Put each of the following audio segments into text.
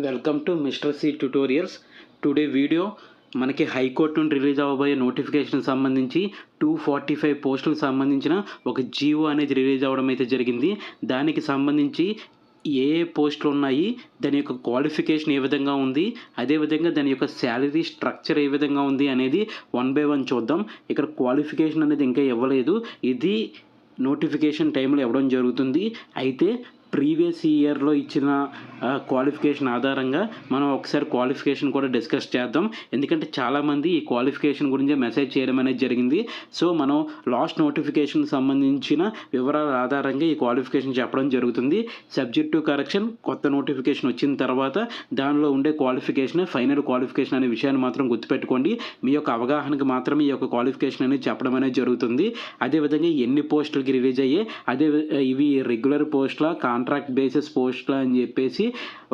Welcome to mister C tutorials. Today video మనకి high court నుండి release అవ్వబోయే నోటిఫికేషన్ సంబంధించి 245 పోస్టులకు సంబంధించిన ఒక జీవో అనేది రిలీజ్ అవ్వడం అయితే జరిగింది. దానికి సంబంధించి ఏ పోస్టులు ఉన్నాయి, దాని యొక్క క్వాలిఫికేషన్ ఏ విధంగా ఉంది, అదేవిధంగా దాని యొక్క శాలరీ స్ట్రక్చర్ ఏ విధంగా ఉంది అనేది 1 by 1 చూద్దాం. ఇక్కడ క్వాలిఫికేషన్ అనేది ఇంకా ఇవ్వలేదు, ఇది నోటిఫికేషన్ టైంలో ఇవ్వడం జరుగుతుంది. అయితే ప్రీవియస్ ఇయర్లో ఇచ్చిన క్వాలిఫికేషన్ ఆధారంగా మనం ఒకసారి క్వాలిఫికేషన్ కూడా డిస్కస్ చేద్దాం. ఎందుకంటే చాలామంది ఈ క్వాలిఫికేషన్ గురించి మెసేజ్ చేయడం అనేది జరిగింది. సో మనం లాస్ట్ నోటిఫికేషన్ సంబంధించిన వివరాల ఆధారంగా ఈ క్వాలిఫికేషన్ చెప్పడం జరుగుతుంది. సబ్జెక్ట్ టు కరెక్షన్ కొత్త నోటిఫికేషన్ వచ్చిన తర్వాత దానిలో ఉండే క్వాలిఫికేషన్ ఫైనల్ క్వాలిఫికేషన్ అనే విషయాన్ని మాత్రం గుర్తుపెట్టుకోండి. మీ యొక్క అవగాహనకు మాత్రమే ఈ యొక్క క్వాలిఫికేషన్ అనేది చెప్పడం అనేది జరుగుతుంది. అదేవిధంగా ఎన్ని పోస్టులకి రిలీజ్ అయ్యాయి, ఇవి రెగ్యులర్ పోస్టుల కాంట్రాక్ట్ బేసిస్ పోస్టుల అని చెప్పేసి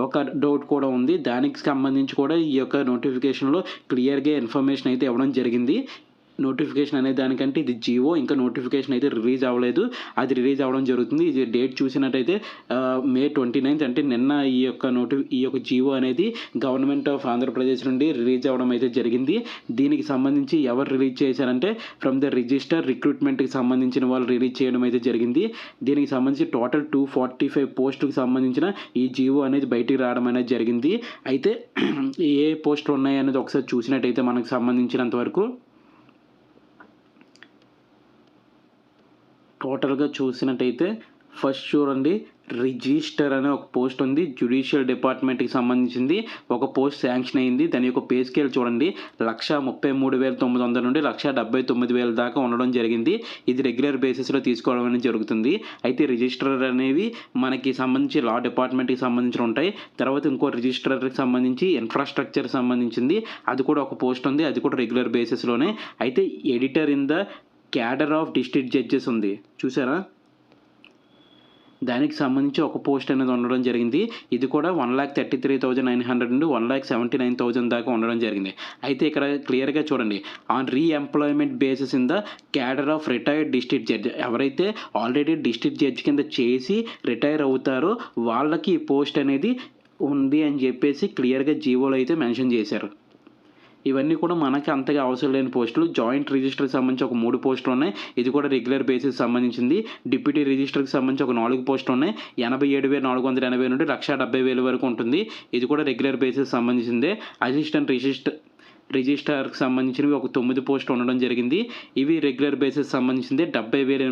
ఒక డౌట్ కూడా ఉంది. దానికి సంబంధించి కూడా ఈ యొక్క నోటిఫికేషన్లో క్లియర్గా ఇన్ఫర్మేషన్ అయితే ఇవ్వడం జరిగింది. నోటిఫికేషన్ అనే దానికంటే ఇది జీవో, ఇంకా నోటిఫికేషన్ అయితే రిలీజ్ అవ్వలేదు, అది రిలీజ్ అవ్వడం జరుగుతుంది. ఇది డేట్ చూసినట్టయితే May 29 అంటే నిన్న ఈ యొక్క జీవో అనేది గవర్నమెంట్ ఆఫ్ ఆంధ్రప్రదేశ్ నుండి రిలీజ్ అవ్వడం అయితే జరిగింది. దీనికి సంబంధించి ఎవరు రిలీజ్ చేశారంటే ఫ్రమ్ ద రిజిస్టర్ రిక్రూట్మెంట్కి సంబంధించిన వాళ్ళు రిలీజ్ చేయడం అయితే జరిగింది. దీనికి సంబంధించి టోటల్ 245 పోస్టులకు సంబంధించిన ఈ జీవో అనేది బయటికి రావడం అనేది జరిగింది. అయితే ఏ పోస్టులు ఉన్నాయి అనేది ఒకసారి చూసినట్టయితే మనకు సంబంధించినంత వరకు టోటల్గా చూసినట్టయితే ఫస్ట్ చూడండి, రిజిస్టర్ అనే ఒక పోస్ట్ ఉంది, జ్యుడిషియల్ డిపార్ట్మెంట్కి సంబంధించింది ఒక పోస్ట్ శాంక్షన్ అయింది. దాని యొక్క పే స్కేల్ చూడండి, 1,33,900 నుండి 1,79,000 దాకా ఉండడం జరిగింది. ఇది రెగ్యులర్ బేసిస్లో తీసుకోవడం అనేది జరుగుతుంది. అయితే రిజిస్ట్రార్ అనేవి మనకి సంబంధించి లా డిపార్ట్మెంట్కి సంబంధించి ఉంటాయి. తర్వాత ఇంకో రిజిస్ట్రార్కి సంబంధించి ఇన్ఫ్రాస్ట్రక్చర్ సంబంధించింది, అది కూడా ఒక పోస్ట్ ఉంది, అది కూడా రెగ్యులర్ బేసిస్లోనే. అయితే editor in the cadre of district judges ఉంది, చూసారా, దానికి సంబంధించి ఒక పోస్ట్ అనేది ఉండడం జరిగింది. ఇది కూడా 1,33,900 నుండి 1,79,000 దాకా ఉండడం జరిగింది. అయితే ఇక్కడ క్లియర్గా చూడండి, on re-employment basis in the cadre of retired district judge, ఎవరైతే ఆల్రెడీ డిస్ట్రిక్ట్ జడ్జ్ కింద చేసి రిటైర్ అవుతారో వాళ్ళకి ఈ పోస్ట్ అనేది ఉంది అని చెప్పేసి క్లియర్గా జీవోలో అయితే మెన్షన్ చేశారు. ఇవన్నీ కూడా మనకి అంతగా అవసరం లేని పోస్టులు. జాయింట్ రిజిస్టర్కి సంబంధించి ఒక 3 పోస్టులు ఉన్నాయి, ఇది కూడా రెగ్యులర్ బేసిస్ సంబంధించింది. డిప్యూటీ రిజిస్టర్కి సంబంధించి ఒక 4 పోస్టులు ఉన్నాయి, 87,480 నుండి 1,70,000 వరకు ఉంటుంది, ఇది కూడా రెగ్యులర్ బేసిస్ సంబంధించిందే. అసిస్టెంట్ రిజిస్ట్రార్కి సంబంధించినవి ఒక 9 పోస్టులు ఉండడం జరిగింది, ఇవి రెగ్యులర్ బేసిస్ సంబంధించింది. 70,850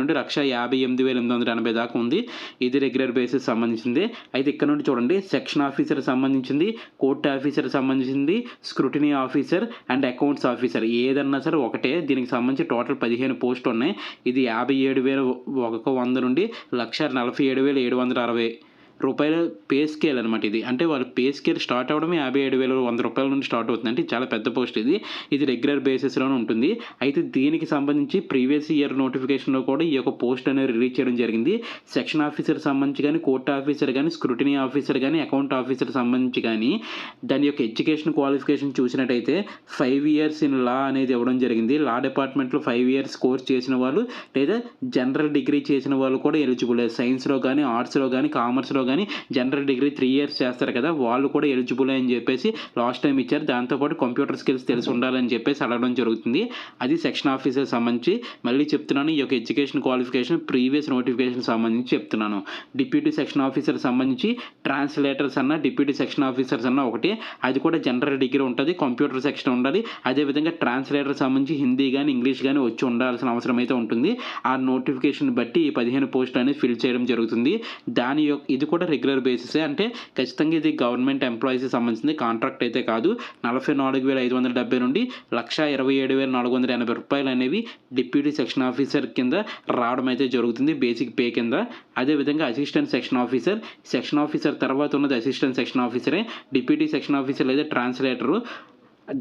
నుండి 1,58,880 దాకా ఉంది, ఇది రెగ్యులర్ బేసిస్ సంబంధించింది. అయితే ఇక్కడ నుండి చూడండి, సెక్షన్ ఆఫీసర్ సంబంధించింది, కోర్ట్ ఆఫీసర్ సంబంధించింది, scrutiny officer and accounts officer, ఏదన్నా సరే ఒకటే. దీనికి సంబంధించి టోటల్ 15 పోస్టులు ఉన్నాయి. ఇది 57,100 నుండి 1,47,760 రూపాయల పే స్కేల్ అనమాట. ఇది అంటే వాళ్ళ పే స్కేల్ స్టార్ట్ అవ్వడమే 57,100 రూపాయల నుండి స్టార్ట్ అవుతుంది, అంటే చాలా పెద్ద పోస్ట్ ఇది రెగ్యులర్ బేసిస్లోనే ఉంటుంది. అయితే దీనికి సంబంధించి ప్రీవియస్ ఇయర్ నోటిఫికేషన్లో కూడా ఈ యొక్క పోస్ట్ అనేది రిలీజ్ చేయడం జరిగింది. సెక్షన్ ఆఫీసర్ సంబంధించి కానీ, కోర్ట్ ఆఫీసర్ కానీ, స్క్రూటినీ ఆఫీసర్ కానీ, అకౌంట్ ఆఫీసర్ సంబంధించి కానీ దాని యొక్క ఎడ్యుకేషన్ క్వాలిఫికేషన్ చూసినట్టయితే 5 years ఇన్ లా అనేది ఇవ్వడం జరిగింది. లా డిపార్ట్మెంట్లో 5 years కోర్స్ చేసిన వాళ్ళు లేదా జనరల్ డిగ్రీ చేసిన వాళ్ళు కూడా ఎలిజిబుల్. సైన్స్లో కానీ, ఆర్ట్స్లో కానీ, కామర్స్లో కానీ జనరల్ డిగ్రీ 3 years చేస్తారు కదా, వాళ్ళు కూడా ఎలిజిబుల్ అని చెప్పేసి లాస్ట్ టైం ఇచ్చారు. దాంతోపాటు కంప్యూటర్ స్కిల్స్ తెలిసి ఉండాలని చెప్పేసి అడగడం జరుగుతుంది. అది సెక్షన్ ఆఫీసర్ సంబంధించి. మళ్ళీ చెప్తున్నాను, ఈ యొక్క ఎడ్యుకేషన్ క్వాలిఫికేషన్ ప్రీవియస్ నోటిఫికేషన్ సంబంధించి చెప్తున్నాను. డిప్యూటీ సెక్షన్ ఆఫీసర్ సంబంధించి ట్రాన్స్లేటర్స్ అన్న డిప్యూటీ సెక్షన్ ఆఫీసర్స్ అన్న ఒకటి, అది కూడా జనరల్ డిగ్రీ ఉంటుంది, కంప్యూటర్ సెక్షన్ ఉండాలి. అదేవిధంగా ట్రాన్స్లేటర్ సంబంధించి హిందీ కానీ, ఇంగ్లీష్ కానీ వచ్చి ఉండాల్సిన అవసరం అయితే ఉంటుంది. ఆ నోటిఫికేషన్ బట్టి ఈ 15 పోస్టులు అనేది ఫిల్ చేయడం జరుగుతుంది. ఇది కూడా రెగ్యులర్ బేసిసే, అంటే ఖచ్చితంగా ఇది గవర్నమెంట్ ఎంప్లాయీస్కి సంబంధించింది, కాంట్రాక్ట్ అయితే కాదు. 44,570 నుండి 1,27,480 రూపాయలు అనేవి డిప్యూటీ సెక్షన్ ఆఫీసర్ కింద రావడం అయితే జరుగుతుంది, బేసిక్ పే కింద. అదేవిధంగా అసిస్టెంట్ సెక్షన్ ఆఫీసర్ తర్వాత ఉన్నది అసిస్టెంట్ సెక్షన్ ఆఫీసరే. డిప్యూటీ సెక్షన్ ఆఫీసర్ లేదా ట్రాన్స్లేటరు,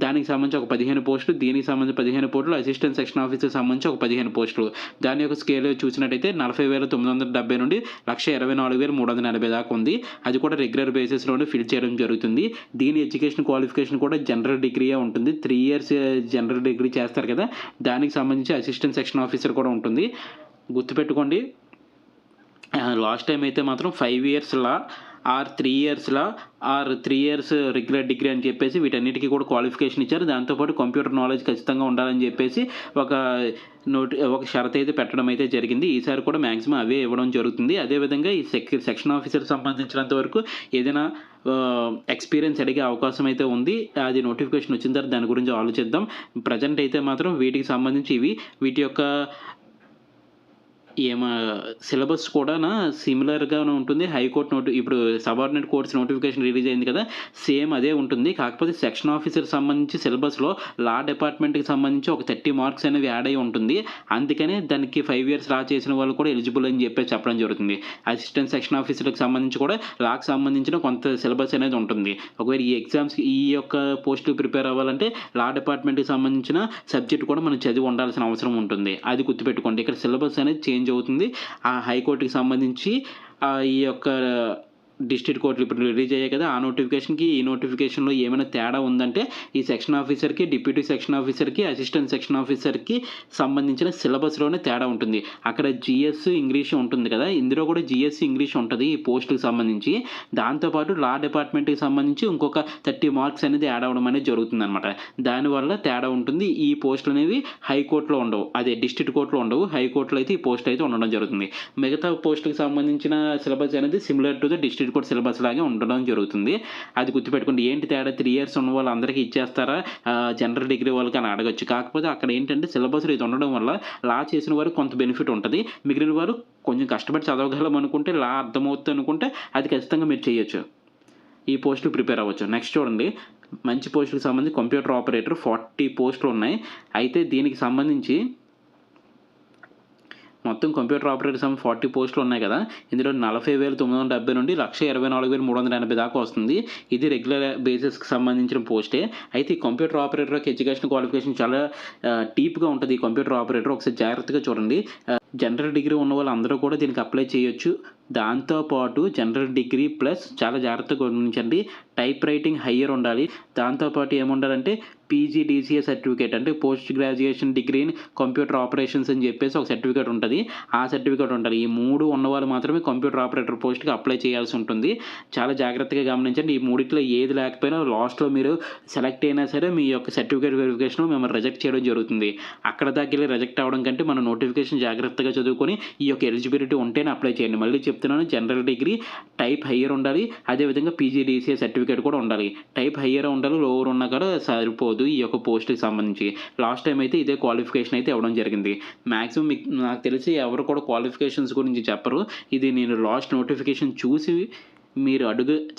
దానికి సంబంధించి ఒక 15 పోస్టులు, దీనికి సంబంధించి 15 పోస్టులు, అసిస్టెంట్ సెక్షన్ ఆఫీసర్ సంబంధించి ఒక 15 పోస్టులు. దాని యొక్క స్కేల్ చూసినట్టయితే 40,970 నుండి 1,24,380 దాకా ఉంది, అది కూడా రెగ్యులర్ బేసిస్లోనే ఫిల్ చేయడం జరుగుతుంది. దీని ఎడ్యుకేషన్ క్వాలిఫికేషన్ కూడా జనరల్ డిగ్రీయే ఉంటుంది, 3 years జనరల్ డిగ్రీ చేస్తారు కదా, దానికి సంబంధించి అసిస్టెంట్ సెక్షన్ ఆఫీసర్ కూడా ఉంటుంది, గుర్తుపెట్టుకోండి. లాస్ట్ టైం అయితే మాత్రం 5 years లా ఆర్ 3 ఇయర్స్‌లా ఆర్ 3 ఇయర్స్ రెగ్యులర్ డిగ్రీ అని చెప్పేసి వీటన్నిటికి కూడా క్వాలిఫికేషన్ ఇచ్చారు. దాంతోపాటు కంప్యూటర్ నాలెడ్జ్ ఖచ్చితంగా ఉండాలని చెప్పేసి ఒక ఒక షరతు అయితే పెట్టడం అయితే జరిగింది. ఈసారి కూడా మాక్సిమం అవే ఇవ్వడం జరుగుతుంది. అదేవిధంగా ఈ సెక్షన్ ఆఫీసర్‌కి సంబంధించినంత వరకు ఏదైనా ఎక్స్‌పీరియన్స్ అడిగే అవకాశం అయితే ఉంది. అది నోటిఫికేషన్ వచ్చిన తర్వాత దాని గురించి ఆలోచిద్దాం. ప్రెజెంట్ అయితే మాత్రం వీటికి సంబంధించి వీటి యొక్క సిలబస్ కూడానా సిమిలర్‌గానే ఉంటుంది. హైకోర్ట్ ఇప్పుడు సబార్డినేట్ కోర్ట్స్ నోటిఫికేషన్ రిలీజ్ అయింది కదా! సేమ్ అదే ఉంటుంది. కాకపోతే సెక్షన్ ఆఫీసర్‌కి సంబంధించి సిలబస్‌లో లా డిపార్ట్మెంట్‌కి సంబంధించి ఒక 30 మార్క్స్ అనేవి యాడ్ అయ్యి ఉంటుంది. అందుకనే దానికి 5 ఇయర్స్ లా చేసిన వాళ్ళు కూడా ఎలిజిబుల్ అని చెప్పేసి చెప్పడం జరుగుతుంది. అసిస్టెంట్ సెక్షన్ ఆఫీసర్‌కి సంబంధించి కూడా లాకి సంబంధించిన కొంత సిలబస్ అనేది ఉంటుంది. ఒకవేళ ఈ ఎగ్జామ్స్‌కి ఈ యొక్క పోస్ట్‌కి ప్రిపేర్ అవ్వాలంటే లా డిపార్ట్మెంట్‌కి సంబంధించిన సబ్జెక్ట్ కూడా మనం చదివి ఉండాల్సిన అవసరం ఉంటుంది. అది గుర్తుపెట్టుకోండి. ఇక్కడ సిలబస్ అనేది చేంజ్ అవుతుంది. ఆ హైకోర్టుకి సంబంధించి ఈ యొక్క డిస్ట్రిక్ట్ కోర్టులు ఇప్పుడు రిలీజ్ అయ్యాయి కదా! ఆ నోటిఫికేషన్‌కి ఈ నోటిఫికేషన్‌లో ఏమైనా తేడా ఉందంటే ఈ సెక్షన్ ఆఫీసర్‌కి, డిప్యూటీ సెక్షన్ ఆఫీసర్‌కి, అసిస్టెంట్ సెక్షన్ ఆఫీసర్‌కి సంబంధించిన సిలబస్‌లోనే తేడా ఉంటుంది. అక్కడ జీఎస్, ఇంగ్లీష్ ఉంటుంది కదా! ఇందులో కూడా జీఎస్, ఇంగ్లీష్ ఉంటది ఈ పోస్ట్‌కి సంబంధించి. దాంతో పాటు లా డిపార్ట్మెంట్‌కి సంబంధించి ఇంకొక 30 మార్క్స్ అనేది యాడ్ అవ్వడం అనేది జరుగుతుందనమాట. దానివల్ల తేడా ఉంటుంది. ఈ పోస్టులు అనేవి హైకోర్టులో ఉండవు. అదే డిస్ట్రిక్ట్ కోర్టులో ఉండవు. హైకోర్టులో అయితే ఈ పోస్ట్ అయితే ఉండడం జరుగుతుంది. మిగతా పోస్టులకు సంబంధించిన సిలబస్ అనేది similar to the district court syllabus లాగే ఉండడం జరుగుతుంది. అది గుర్తుపెట్టుకోండి. ఏంటి తేడా 3 ఇయర్స్ ఉన్న వాళ్ళందరికీ ఇచ్చేస్తారా? జనరల్ డిగ్రీ వాళ్ళకి అని అడగొచ్చు. కాకపోతే అక్కడ ఏంటంటే సిలబస్‌లో ఇది ఉండడం వల్ల లా చేసిన వారికి కొంత బెనిఫిట్ ఉంటది. మిగిలిన వారు కొంచెం కష్టపడి చదవగలం అనుకుంటే, లా అర్థమవుతుంది అనుకుంటే అది ఖచ్చితంగా మీరు చేయొచ్చు. ఈ పోస్ట్‌కి ప్రిపేర్ అవ్వచ్చు. నెక్స్ట్ చూడండి. మంచి పోస్టులకు సంబంధించి కంప్యూటర్ ఆపరేటర్ 40 పోస్టులు ఉన్నాయి. అయితే దీనికి సంబంధించి మొత్తం కంప్యూటర్ ఆపరేటర్ 40 పోస్టులు ఉన్నాయి కదా! ఇందులో 40,970 నుండి 1,24,380 దాకా వస్తుంది. ఇది రెగ్యులర్ బేసిస్‌కి సంబంధించిన పోస్టే. అయితే ఈ కంప్యూటర్ ఆపరేటర్ యొక్క ఎడ్యుకేషన్ క్వాలిఫికేషన్ చాలా డీప్‌గా ఉంటది. ఈ కంప్యూటర్ ఆపరేటర్ ఒకసారి జాగ్రత్తగా చూడండి. జనరల్ డిగ్రీ ఉన్న వాళ్ళందరూ కూడా దీనికి అప్లై చేయొచ్చు. దాంతో పాటు జనరల్ డిగ్రీ ప్లస్ చాలా జాగ్రత్తగా గమనించండి. టైప్ రైటింగ్ హయ్యర్ ఉండాలి. దాంతో పాటు ఏముండాలంటే పీజీడీసీఏ సర్టిఫికేట్ అంటే post graduation degree in computer operations అని చెప్పేసి ఒక సర్టిఫికేట్ ఉంటది. ఆ సర్టిఫికేట్ ఉండాలి. ఈ 3 ఉన్నవాళ్ళు మాత్రమే కంప్యూటర్ ఆపరేటర్ పోస్ట్‌కి అప్లై చేయాల్సి ఉంటుంది. చాలా జాగ్రత్తగా గమనించండి. ఈ మూడిట్లో ఏది లేకపోయినా లాస్ట్‌లో మీరు సెలెక్ట్ అయినా సరే మీ యొక్క సర్టిఫికేట్ వెరిఫికేషన్‌లో మిమ్మల్ని రిజెక్ట్ చేయడం జరుగుతుంది. అక్కడ దాకెళ్ళి రిజెక్ట్ అవ్వడం కంటే మన నోటిఫికేషన్ జాగ్రత్తగా చదువుకొని ఈ యొక్క ఎలిజిబిలిటీ ఉంటేనే అప్లై చేయండి. మళ్ళీ చెప్తున్నాను, జనరల్ డిగ్రీ టైప్ హయ్యర్ ఉండాలి. అదేవిధంగా పీజీడీసీఏ సర్టిఫికేట్ కూడా ఉండాలి. టైప్ హయ్యర్ ఉండాలి. లోవర్ ఉన్నా కూడా సరిపోదు ఈ యొక్క పోస్ట్‌కి సంబంధించి. లాస్ట్ టైం అయితే ఇదే క్వాలిఫికేషన్ అయితే ఇవ్వడం జరిగింది. మాక్సిమం నాకు తెలిసి ఎవరు కూడా క్వాలిఫికేషన్స్ గురించి చెప్పరు. ఇది నేను లాస్ట్ నోటిఫికేషన్ చూసి మీరు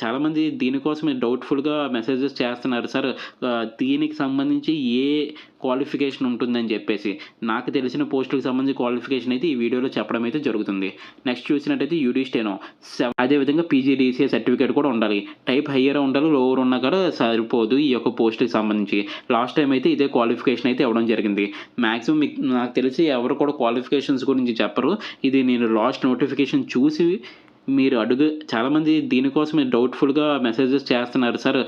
చాలామంది దీనికోసమే డౌట్‌ఫుల్‌గా మెసేజెస్ చేస్తున్నారు. సార్ దీనికి సంబంధించి ఏ క్వాలిఫికేషన్ ఉంటుందని చెప్పేసి. నాకు తెలిసిన పోస్టులకు సంబంధించి క్వాలిఫికేషన్ అయితే ఈ వీడియోలో చెప్పడం అయితే జరుగుతుంది. నెక్స్ట్ చూసినట్టయితే యూడీ స్టెనో అదేవిధంగా పీజీడీసీఏ సర్టిఫికేట్ కూడా ఉండాలి. టైప్ హయ్యర్ ఉండాలి. లోవర్ ఉన్నా కూడా సరిపోదు ఈ యొక్క పోస్ట్‌కి సంబంధించి. లాస్ట్ టైం అయితే ఇదే క్వాలిఫికేషన్ అయితే ఇవ్వడం జరిగింది. మాక్సిమం నాకు తెలిసి ఎవరు కూడా క్వాలిఫికేషన్స్ గురించి చెప్పరు. ఇది నేను లాస్ట్ నోటిఫికేషన్ చూసి మీరు చాలామంది దీనికోసమే డౌట్‌ఫుల్‌గా మెసేజెస్ చేస్తున్నారు. సార్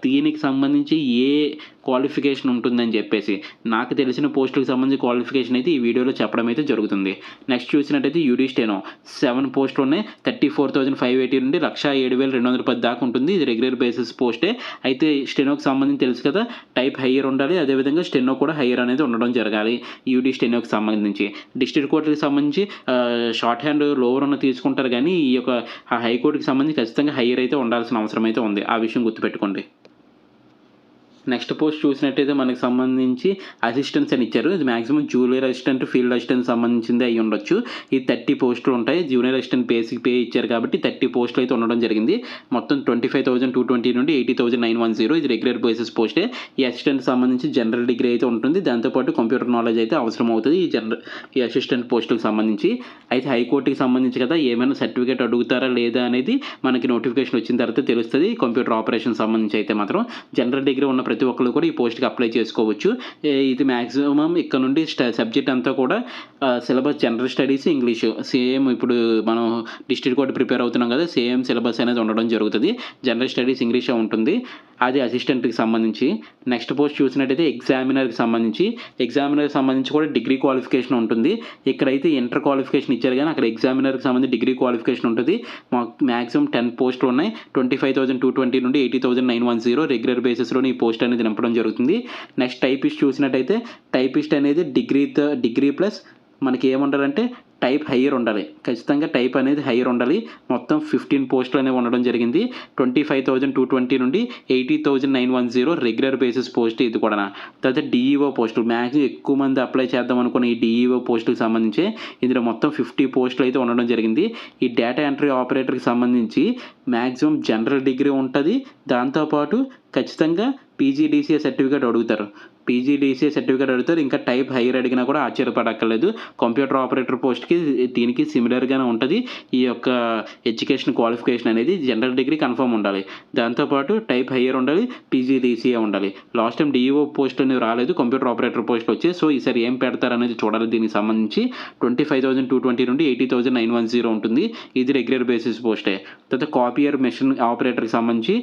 దీనికి సంబంధించి ఏ క్వాలిఫికేషన్ ఉంటుందని చెప్పేసి. నాకు తెలిసిన పోస్టులకు సంబంధించి క్వాలిఫికేషన్ అయితే ఈ వీడియోలో చెప్పడం అయితే జరుగుతుంది. నెక్స్ట్ చూసినట్టయితే యూడీ స్టెనో 7 పోస్టులు ఉన్నాయి. 34,580 నుండి 107,210 దాకా ఉంటుంది. ఇది రెగ్యులర్ బేసిస్ పోస్టే. అయితే స్టెనోకి సంబంధించి తెలుసు కదా! టైప్ హయ్యర్ ఉండాలి. అదేవిధంగా స్టెనో కూడా హయ్యర్ అనేది ఉండడం జరగాలి. యూడీ స్టెనోకి సంబంధించి. డిస్ట్రిక్ట్ కోర్టుకి సంబంధించి షార్ట్ హ్యాండ్ లోవర్ ఉన్న తీసుకుంటారు కానీ ఈ యొక్క హైకోర్టుకి సంబంధించి ఖచ్చితంగా హయ్యర్ అయితే ఉండాల్సిన అవసరం అయితే ఉంది. ఆ విషయం గుర్తుపెట్టుకోండి. నెక్స్ట్ పోస్ట్ చూసినట్టయితే మనకు సంబంధించి అసిస్టెంట్స్ అని ఇచ్చారు. ఇది maximum junior assistant, field assistant సంబంధించింది అయ్యి ఉండొచ్చు. ఈ 30 పోస్టులు ఉంటాయి. జూనియర్ అసిస్టెంట్ బేసిక్ పే ఇచ్చారు కాబట్టి 30 పోస్టులు అయితే ఉండడం జరిగింది. మొత్తం 25,220 నుండి 80,910 ఇది రెగ్యులర్ బేసిస్ పోస్టే. ఈ అసిస్టెంట్ సంబంధించి జనరల్ డిగ్రీ అయితే ఉంటుంది. దాంతోపాటు కంప్యూటర్ నాలెడ్జ్ అయితే అవసరం అవుతుంది ఈ అసిస్టెంట్ పోస్టులకు సంబంధించి. అయితే హైకోర్టుకి సంబంధించి కదా ఏమైనా సర్టిఫికేట్ అడుగుతారా లేదా అనేది మనకి నోటిఫికేషన్ వచ్చిన తర్వాత తెలుస్తుంది. కంప్యూటర్ ఆపరేషన్ సంబంధించి అయితే మాత్రం జనరల్ డిగ్రీ ఉన్న ప్రతి ఒక్కరు కూడా ఈ పోస్ట్‌కి అప్లై చేసుకోవచ్చు. ఇది మాక్సిమం ఇక్కడ నుండి సబ్జెక్ట్ అంతా కూడా syllabus general studies, English same ఇప్పుడు మనం డిస్ట్రిక్ట్ కోర్ట్ ప్రిపేర్ అవుతున్నాం కదా! సేమ్ సిలబస్ అనేది ఉండడం జరుగుతుంది. జనరల్ స్టడీస్ ఇంగ్లీషే ఉంటుంది. అది అసిస్టెంట్‌కి సంబంధించి. నెక్స్ట్ పోస్ట్ చూసినట్టయితే ఎగ్జామినర్‌కి సంబంధించి కూడా డిగ్రీ క్వాలిఫికేషన్ ఉంటుంది. ఇక్కడైతే ఇంటర్ క్వాలిఫికేషన్ ఇచ్చారు గానీ అక్కడ ఎగ్జామినర్‌కి సంబంధించి డిగ్రీ క్వాలిఫికేషన్ ఉంటుంది. మాక్సిమం 10 పోస్టులు ఉన్నాయి. 25,220 నుండి 80,910 రెగ్యులర్ బేసిస్‌లోనే ఈ పోస్ట్ అనేది నింపడం జరుగుతుంది. నెక్స్ట్ టైపిస్ట్ చూసినట్టయితే టైపిస్ట్ అనేది డిగ్రీ ప్లస్ మనకి ఏముండాలంటే టైప్ హయ్యర్ ఉండాలి. ఖచ్చితంగా టైప్ అనేది హయ్యర్ ఉండాలి. మొత్తం 15 పోస్టులు అనేవి ఉండడం జరిగింది. 25,220 నుండి 80,910 రెగ్యులర్ బేసిస్ పోస్ట్ ఇది కూడా. తర్వాత డీఈఓ పోస్టులు మ్యాక్సిమం ఎక్కువ మంది అప్లై చేద్దాం అనుకున్న ఈ డీఈఓ పోస్టులకు సంబంధించి ఇందులో మొత్తం 50 పోస్టులు అయితే ఉండడం జరిగింది. ఈ డేటా ఎంట్రీ ఆపరేటర్కి సంబంధించి మ్యాక్సిమం జనరల్ డిగ్రీ ఉంటుంది. దాంతోపాటు ఖచ్చితంగా పీజీడీసీఏ సర్టిఫికేట్ అడుగుతారు. ఇంకా టైప్ హైయర్ అడిగినా కూడా ఆశ్చర్యపడక్కర్లేదు. కంప్యూటర్ ఆపరేటర్ పోస్ట్‌కి దీనికి సిమిలర్‌గానే ఉంటుంది. ఈ యొక్క ఎడ్యుకేషన్ క్వాలిఫికేషన్ అనేది జనరల్ డిగ్రీ కన్ఫర్మ్ ఉండాలి. దాంతోపాటు టైప్ హైయర్ ఉండాలి. పీజీడీసీఏ ఉండాలి. లాస్ట్ టైం డీఈఓ పోస్ట్ అనేవి రాలేదు. కంప్యూటర్ ఆపరేటర్ పోస్టులు వచ్చాయి. సో ఈసారి ఏం పెడతారనేది చూడాలి. దీనికి సంబంధించి 25,220 నుండి 80,910 ఉంటుంది. ఇది రెగ్యులర్ బేసిస్ పోస్టే. తర్వాత కాపియర్ మెషిన్ ఆపరేటర్కి సంబంధించి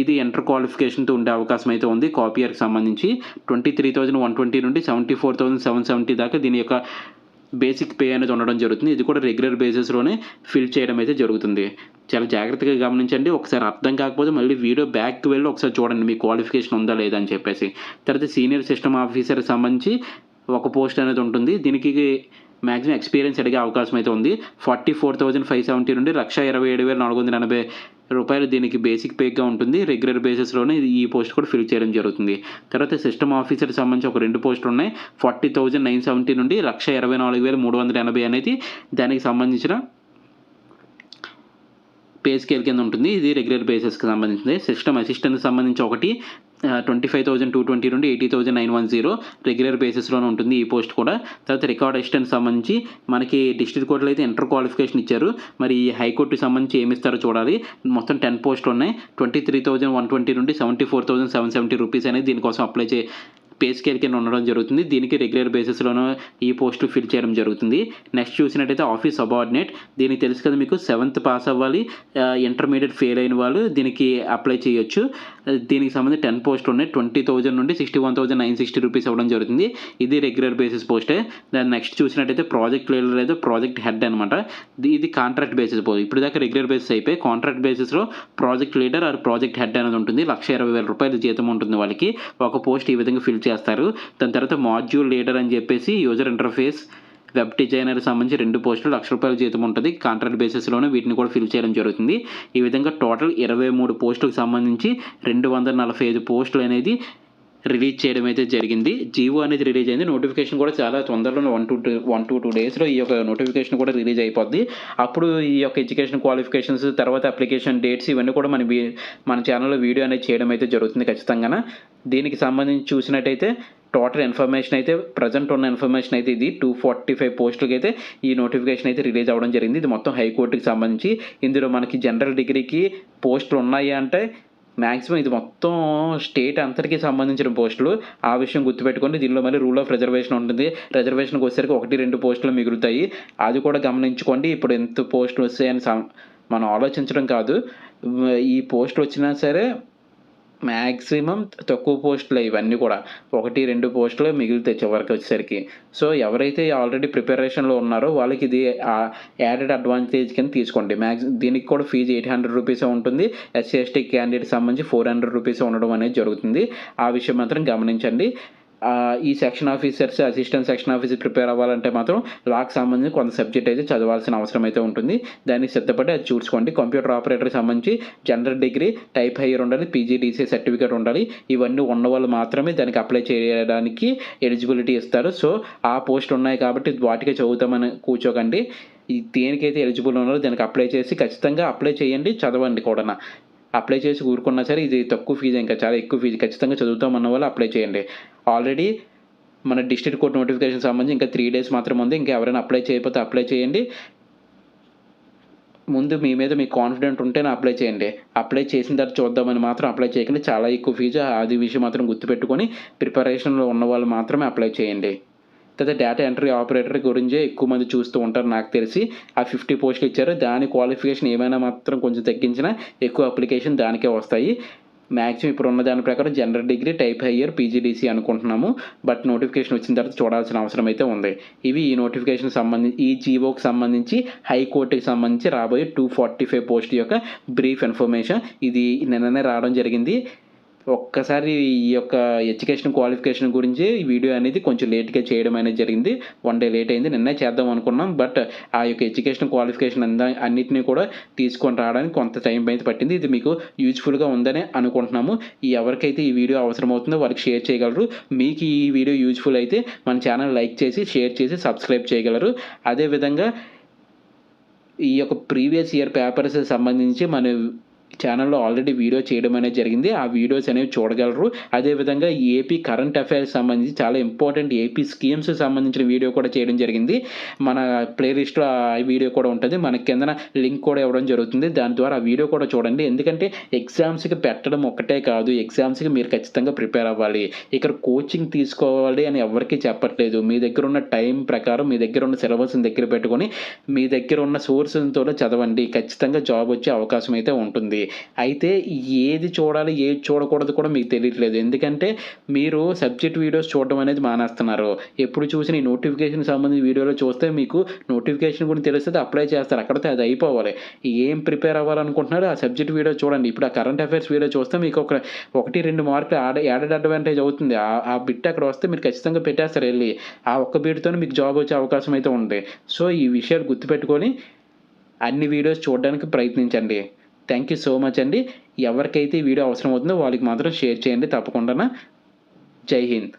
ఇది ఇంటర్ క్వాలిఫికేషన్తో ఉండే అవకాశం అయితే ఉంది. కాపియర్కి సంబంధించి 23,120 నుండి 74,770 దాకా దీని యొక్క బేసిక్ పే అనేది ఉండడం జరుగుతుంది. ఇది కూడా రెగ్యులర్ బేసిస్‌లోనే ఫిల్ చేయడం అయితే జరుగుతుంది. చాలా జాగ్రత్తగా గమనించండి. ఒకసారి అర్థం కాకపోతే మళ్ళీ వీడియో బ్యాక్‌కి వెళ్ళి ఒకసారి చూడండి మీ క్వాలిఫికేషన్ ఉందా లేదా అని చెప్పేసి. తర్వాత సీనియర్ సిస్టమ్ ఆఫీసర్‌కి సంబంధించి ఒక పోస్ట్ అనేది ఉంటుంది. దీనికి మ్యాక్సిమం ఎక్స్పీరియన్స్ అడిగే అవకాశం అయితే ఉంది. 44,570 నుండి 1,27,480 రూపాయలు దీనికి బేసిక్ పేగా ఉంటుంది. రెగ్యులర్ బేసిస్‌లోనే ఈ పోస్ట్ కూడా ఫిల్ చేయడం జరుగుతుంది. తర్వాత సిస్టమ్ ఆఫీసర్‌కి సంబంధించి ఒక 2 పోస్టులు ఉన్నాయి. 40,970 నుండి 1,24,380 అనేది దానికి సంబంధించిన పే స్కేల్ కింద ఉంటుంది. ఇది రెగ్యులర్ బేసిస్‌కి సంబంధించింది. సిస్టమ్ అసిస్టెంట్‌కి సంబంధించి ఒకటి 25,220 నుండి 80,910 రెగ్యులర్ బేసిస్‌లోనే ఉంటుంది ఈ పోస్ట్ కూడా. తర్వాత రికార్డ్ అసిస్టెంట్ సంబంధించి మనకి డిస్ట్రిక్ట్ కోర్టులో అయితే ఇంటర్ క్వాలిఫికేషన్ ఇచ్చారు. మరి ఈ హైకోర్టుకి సంబంధించి ఏమి ఇస్తారో చూడాలి. మొత్తం 10 పోస్టులు ఉన్నాయి. 23,120 నుండి 74,770 రూపీస్ అనేది దీనికోసం అప్లై పే స్కేల్ కింద ఉండడం జరుగుతుంది. దీనికి రెగ్యులర్ బేసిస్‌లోనూ ఈ పోస్టులు ఫిల్ చేయడం జరుగుతుంది. నెక్స్ట్ చూసినట్టయితే ఆఫీస్ సబార్డినేట్. దీనికి తెలుసు కదా మీకు 7th పాస్ అవ్వాలి. ఇంటర్మీడియట్ ఫెయిల్ అయిన వాళ్ళు దీనికి అప్లై చేయొచ్చు. దీనికి సంబంధించి 10 పోస్టులు ఉన్నాయి. 20,000 నుండి 61,960 రూపీస్ ఇవ్వడం జరుగుతుంది. ఇది రెగ్యులర్ బేసిస్ పోస్టే. దాని నెక్స్ట్ చూసినట్టయితే ప్రాజెక్ట్ లీడర్ లేదా ప్రాజెక్ట్ హెడ్ అనమాట. ఇది కాంట్రాక్ట్ బేసిస్ పోస్ట్. ఇప్పుడు దాకా రెగ్యులర్ బేసిస్ అయిపోయి కాంట్రాక్ట్ బేసిస్‌లో project leader or project head అనేది ఉంటుంది. 1,20,000 రూపాయలు జీతం ఉంటుంది వాళ్ళకి. ఒక పోస్ట్ ఈ విధంగా ఫిల్ చేస్తారు. దాని తర్వాత మాడ్యూల్ లీడర్ అని చెప్పేసి యూజర్ ఇంటర్ఫేస్ వెబ్ డిజైనర్కి సంబంధించి 2 పోస్టులు 1,00,000 రూపాయల జీతం ఉంటుంది. కాంట్రాక్ట్ బేసిస్‌లోనే వీటిని కూడా ఫిల్ చేయడం జరుగుతుంది. ఈ విధంగా టోటల్ 23 పోస్టులకు సంబంధించి 245 పోస్టులు అనేది రిలీజ్ చేయడం అయితే జరిగింది. జీవో అనేది రిలీజ్ అయింది. నోటిఫికేషన్ కూడా చాలా తొందరలోనే 1 to 2 డేస్‌లో ఈ యొక్క నోటిఫికేషన్ కూడా రిలీజ్ అయిపోద్ది. అప్పుడు ఈ యొక్క ఎడ్యుకేషన్ క్వాలిఫికేషన్స్ తర్వాత అప్లికేషన్ డేట్స్ ఇవన్నీ కూడా మన ఛానల్‌లో వీడియో అనేది చేయడం అయితే జరుగుతుంది ఖచ్చితంగాన. దీనికి సంబంధించి చూసినట్టయితే టోటల్ ఇన్ఫర్మేషన్ అయితే ప్రజెంట్ ఉన్న ఇన్ఫర్మేషన్ అయితే ఇది 245 పోస్టులకి అయితే ఈ నోటిఫికేషన్ అయితే రిలీజ్ అవ్వడం జరిగింది. ఇది మొత్తం హైకోర్టుకి సంబంధించి. ఇందులో మనకి జనరల్ డిగ్రీకి పోస్టులు ఉన్నాయి అంటే మ్యాక్సిమం ఇది మొత్తం స్టేట్ అంతటికి సంబంధించిన పోస్టులు. ఆ విషయం గుర్తుపెట్టుకోండి. దీనిలో మళ్ళీ రూల్ ఆఫ్ రిజర్వేషన్ ఉంటుంది. రిజర్వేషన్కి వచ్చేసరికి 1-2 పోస్టులు మిగులుతాయి. అది కూడా గమనించుకోండి. ఇప్పుడు ఎంత పోస్టులు వస్తాయని మనం ఆలోచించడం కాదు. ఈ పోస్టులు వచ్చినా సరే మ్యాక్సిమం తక్కువ పోస్టులు ఇవన్నీ కూడా 1-2 పోస్టులు మిగులుతాయి చివరికి వచ్చేసరికి. సో ఎవరైతే ఆల్రెడీ ప్రిపరేషన్లో ఉన్నారో వాళ్ళకి ఇది యాడెడ్ అడ్వాంటేజ్ కింద తీసుకోండి. దీనికి కూడా ఫీజు 800 రూపీసే ఉంటుంది. ఎస్సీ ఎస్టీ క్యాండిడేట్ సంబంధించి 400 రూపీసే ఉండడం అనేది జరుగుతుంది. ఆ విషయం మాత్రం గమనించండి. ఈ section officers assistant section officer prepare అవ్వాలంటే మాత్రం లాకి సంబంధించి కొంత సబ్జెక్ట్ అయితే చదవాల్సిన అవసరం అయితే ఉంటుంది. దానికి సిద్ధపడి అది చూసుకోండి. కంప్యూటర్ ఆపరేటర్కి సంబంధించి జనరల్ డిగ్రీ టైప్ హైయర్ ఉండాలి. పీజీడీసీ సర్టిఫికేట్ ఉండాలి. ఇవన్నీ ఉన్న వాళ్ళు మాత్రమే దానికి అప్లై చేయడానికి ఎలిజిబిలిటీ ఇస్తారు. సో ఆ పోస్ట్ ఉన్నాయి కాబట్టి వాటికే చదువుతామని కూర్చోకండి. దేనికైతే ఎలిజిబుల్ ఉన్నారో దానికి అప్లై చేసి ఖచ్చితంగా అప్లై చేయండి, చదవండి కూడా. అప్లై చేసి ఊరుకున్నా సరే ఇది తక్కువ ఫీజు, ఇంకా చాలా ఎక్కువ ఫీజు. ఖచ్చితంగా చదువుతామన్న వాళ్ళు అప్లై చేయండి. ఆల్రెడీ మన డిస్ట్రిక్ట్ కోర్ట్ నోటిఫికేషన్ సంబంధించి ఇంకా 3 డేస్ మాత్రం ఉంది. ఇంకా ఎవరైనా అప్లై చేయకపోతే అప్లై చేయండి. ముందు మీ మీద మీకు కాన్ఫిడెంట్ ఉంటేనే అప్లై చేయండి. అప్లై చేసిన తర్వాత చూద్దామని మాత్రం అప్లై చేయకండి. చాలా ఎక్కువ ఫీజు. అది విషయం మాత్రం గుర్తుపెట్టుకొని ప్రిపరేషన్లో ఉన్న వాళ్ళు మాత్రమే అప్లై చేయండి. తర్వాత డేటా ఎంట్రీ ఆపరేటర్ గురించే ఎక్కువ మంది చూస్తూ ఉంటారు నాకు తెలిసి. ఆ 50 పోస్టులు ఇచ్చారు. దాని క్వాలిఫికేషన్ ఏమైనా మాత్రం కొంచెం తగ్గించినా ఎక్కువ అప్లికేషన్ దానికే వస్తాయి. మ్యాక్సిమం ఇప్పుడున్న దాని ప్రకారం general degree, type hire, PGDC అనుకుంటున్నాము. బట్ నోటిఫికేషన్ వచ్చిన తర్వాత చూడాల్సిన అవసరం అయితే ఉంది. ఇవి ఈ నోటిఫికేషన్ సంబంధించి, ఈ జీవోకి సంబంధించి, హైకోర్టుకి సంబంధించి రాబోయే 245 పోస్ట్ యొక్క బ్రీఫ్ ఇన్ఫర్మేషన్. ఇది నిన్ననే రావడం జరిగింది. ఒక్కసారి ఈ యొక్క ఎడ్యుకేషన్ క్వాలిఫికేషన్ గురించి ఈ వీడియో అనేది కొంచెం లేట్గా చేయడం అనేది జరిగింది. 1 డే లేట్ అయింది. నిన్నే చేద్దాం అనుకున్నాం. బట్ ఆ యొక్క ఎడ్యుకేషన్ క్వాలిఫికేషన్ అన్నిటినీ కూడా తీసుకొని రావడానికి కొంత టైం అయితే పట్టింది. ఇది మీకు యూజ్ఫుల్గా ఉందని అనుకుంటున్నాము. ఎవరికైతే ఈ వీడియో అవసరం అవుతుందో వారికి షేర్ చేయగలరు. మీకు ఈ వీడియో యూజ్ఫుల్ అయితే మన ఛానల్ లైక్ చేసి, షేర్ చేసి, సబ్స్క్రైబ్ చేయగలరు. అదేవిధంగా ఈ యొక్క ప్రీవియస్ ఇయర్ పేపర్స్ సంబంధించి మన ఛానల్లో ఆల్రెడీ వీడియో చేయడం అనేది జరిగింది. ఆ వీడియోస్ అనేవి చూడగలరు. అదేవిధంగా ఏపీ కరెంట్ అఫైర్స్ సంబంధించి చాలా ఇంపార్టెంట్ ఏపీ స్కీమ్స్ సంబంధించిన వీడియో కూడా చేయడం జరిగింది. మన ప్లేలిస్ట్లో ఆ వీడియో కూడా ఉంటుంది. మన కిందన లింక్ కూడా ఇవ్వడం జరుగుతుంది. దాని ద్వారా ఆ వీడియో కూడా చూడండి. ఎందుకంటే ఎగ్జామ్స్కి పెట్టడం ఒక్కటే కాదు, ఎగ్జామ్స్కి మీరు ఖచ్చితంగా ప్రిపేర్ అవ్వాలి. ఇక్కడ కోచింగ్ తీసుకోవాలి అని ఎవరికీ చెప్పట్లేదు. మీ దగ్గర ఉన్న టైం ప్రకారం, మీ దగ్గర ఉన్న సిలబస్ని దగ్గర పెట్టుకొని, మీ దగ్గర ఉన్న సోర్స్తో చదవండి. ఖచ్చితంగా జాబ్ వచ్చే అవకాశం అయితే ఉంటుంది. అయితే ఏది చూడాలి, ఏది చూడకూడదు కూడా మీకు తెలియట్లేదు. ఎందుకంటే మీరు సబ్జెక్ట్ వీడియోస్ చూడడం అనేది మానేస్తున్నారు. ఎప్పుడు చూసిన ఈ నోటిఫికేషన్ సంబంధించిన వీడియోలో చూస్తే మీకు నోటిఫికేషన్ గురించి తెలుస్తుంది, అప్లై చేస్తారు. అక్కడితో అది అయిపోవాలి. ఏం ప్రిపేర్ అవ్వాలనుకుంటున్నారో ఆ సబ్జెక్ట్ వీడియో చూడండి. ఇప్పుడు ఆ కరెంట్ అఫైర్స్ వీడియో చూస్తే మీకు ఒక 1-2 మార్కులు యాడెడ్ అడ్వాంటేజ్ అవుతుంది. ఆ బిట్ అక్కడ వస్తే మీరు ఖచ్చితంగా పెట్టేస్తారు వెళ్ళి. ఆ ఒక్క బిట్తోనే మీకు జాబ్ వచ్చే అవకాశం అయితే ఉంది. సో ఈ విషయాలు గుర్తుపెట్టుకొని అన్ని వీడియోస్ చూడడానికి ప్రయత్నించండి. థ్యాంక్ యూ సో మచ్ అండి. ఎవరికైతే ఈ వీడియో అవసరం అవుతుందో వాళ్ళకి మాత్రం షేర్ చేయండి తప్పకుండా. జై హింద్.